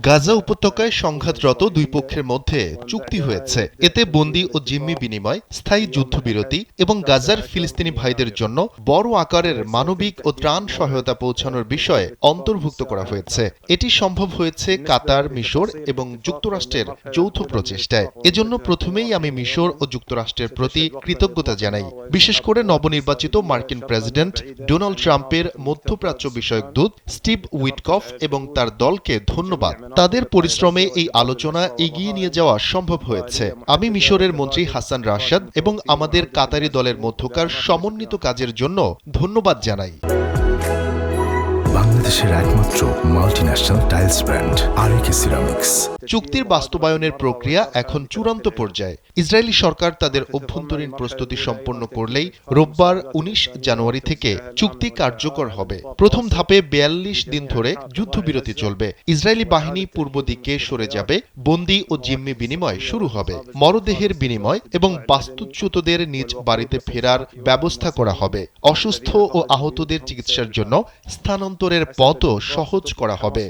গাজা উপত্যকায় সংঘাতরত দুই পক্ষের মধ্যে চুক্তি হয়েছে। এতে বন্দী ও জিম্মি বিনিময়, স্থায়ী যুদ্ধবিরতি এবং গাজার ফিলিস্তিনি ভাইদের জন্য বড় আকারের মানবিক ও ত্রাণ সহায়তা পৌঁছানোর বিষয়ে অন্তর্ভুক্ত করা হয়েছে। এটি সম্ভব হয়েছে কাতার, মিশর এবং যুক্তরাষ্ট্রের যৌথ প্রচেষ্টায়। এজন্য প্রথমেই আমি মিশর ও যুক্তরাষ্ট্রের প্রতি কৃতজ্ঞতা জানাই, বিশেষ করে নবনির্বাচিত মার্কিন প্রেসিডেন্ট ডোনাল্ড ট্রাম্পের মধ্যপ্রাচ্য বিষয়ক দূত স্টিভ উইটকফ এবং তার দলকে ধন্যবাদ। তাদের পরিশ্রমে এই আলোচনা এগিয়ে নিয়ে যাওয়া সম্ভব হয়েছে। আমি মিশরের মন্ত্রী হাসান রাশাদ এবং আমাদের কাতারি দলের মধ্যকার সমন্বিত কাজের জন্য ধন্যবাদ জানাই। বাংলাদেশের একমাত্র মাল্টিন্যাশনাল টাইলস ব্র্যান্ড আরএকে সিরামিক্স। চুক্তির বাস্তবায়নের প্রক্রিয়া এখন চূড়ান্ত পর্যায়ে। ইসরায়েলি সরকার তাদের অভ্যন্তরীণ প্রস্তুতি সম্পন্ন করলেই রোববার ১৯ জানুয়ারি থেকে চুক্তি কার্যকর হবে। প্রথম ধাপে ৪২ দিন ধরে যুদ্ধবিরতি চলবে। ইসরায়েলি বাহিনী পূর্ব দিকে সরে যাবে, বন্দী ও জিম্মি বিনিময় শুরু হবে। মরদেহের বিনিময় এবং বাস্তুচ্যুতদের নিজ বাড়িতে ফেরার ব্যবস্থা করা হবে। অসুস্থ ও আহতদের চিকিৎসার জন্য স্থানান্তরের পথও সহজ করা হবে।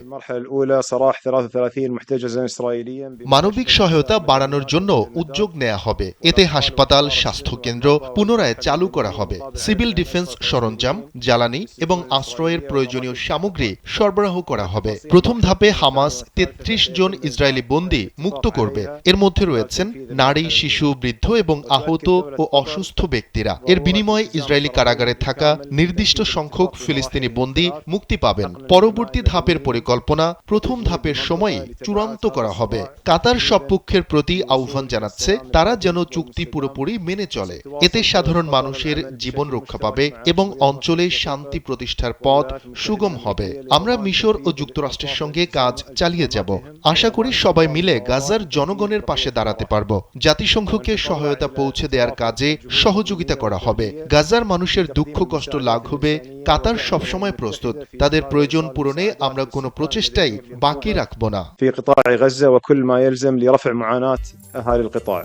মানবিক সহায়তা বাড়ানোর জন্য উদ্যোগ নেওয়া হবে। এতে হাসপাতাল, স্বাস্থ্যকেন্দ্র পুনরায় চালু করা হবে। সিভিল ডিফেন্স সরঞ্জাম, জ্বালানি এবং আশ্রয়ের প্রয়োজনীয় সামগ্রী সরবরাহ করা হবে। প্রথম ধাপে হামাস ৩৩ জন ইসরায়েলি বন্দী মুক্ত করবে। এর মধ্যে রয়েছেন নারী, শিশু, বৃদ্ধ এবং আহত ও অসুস্থ ব্যক্তিরা। এর বিনিময়ে ইসরায়েলি কারাগারে থাকা নির্দিষ্ট সংখ্যক ফিলিস্তিনি বন্দী মুক্তি পাবেন। পরবর্তী ধাপের পরিকল্পনা প্রথম ধাপের সময়ই চূড়ান্ত করা হবে। কাতার সব পক্ষের প্রতি আহ্বান জানাচ্ছে তারা যেন চুক্তি পুরোপুরি মেনে চলে। এতে সাধারণ মানুষের জীবন রক্ষা পাবে এবং অঞ্চলে শান্তি প্রতিষ্ঠার পথ সুগম হবে। আমরা মিশর ও যুক্তরাষ্ট্রের সঙ্গে কাজ চালিয়ে যাব। আশা করি সবাই মিলে গাজার জনগণের পাশে দাঁড়াতে পারব। জাতিসংঘকে সহায়তা পৌঁছে দেওয়ার কাজে সহযোগিতা করা হবে। গাজার মানুষের দুঃখ কষ্ট লাঘবে কাতার সবসময় প্রস্তুত। তাদের প্রয়োজন পূরণে আমরা কোনো প্রচেষ্টাই বাকি রাখব না। في قطاع غزة وكل ما يلزم لرفع معاناة أهالي القطاع.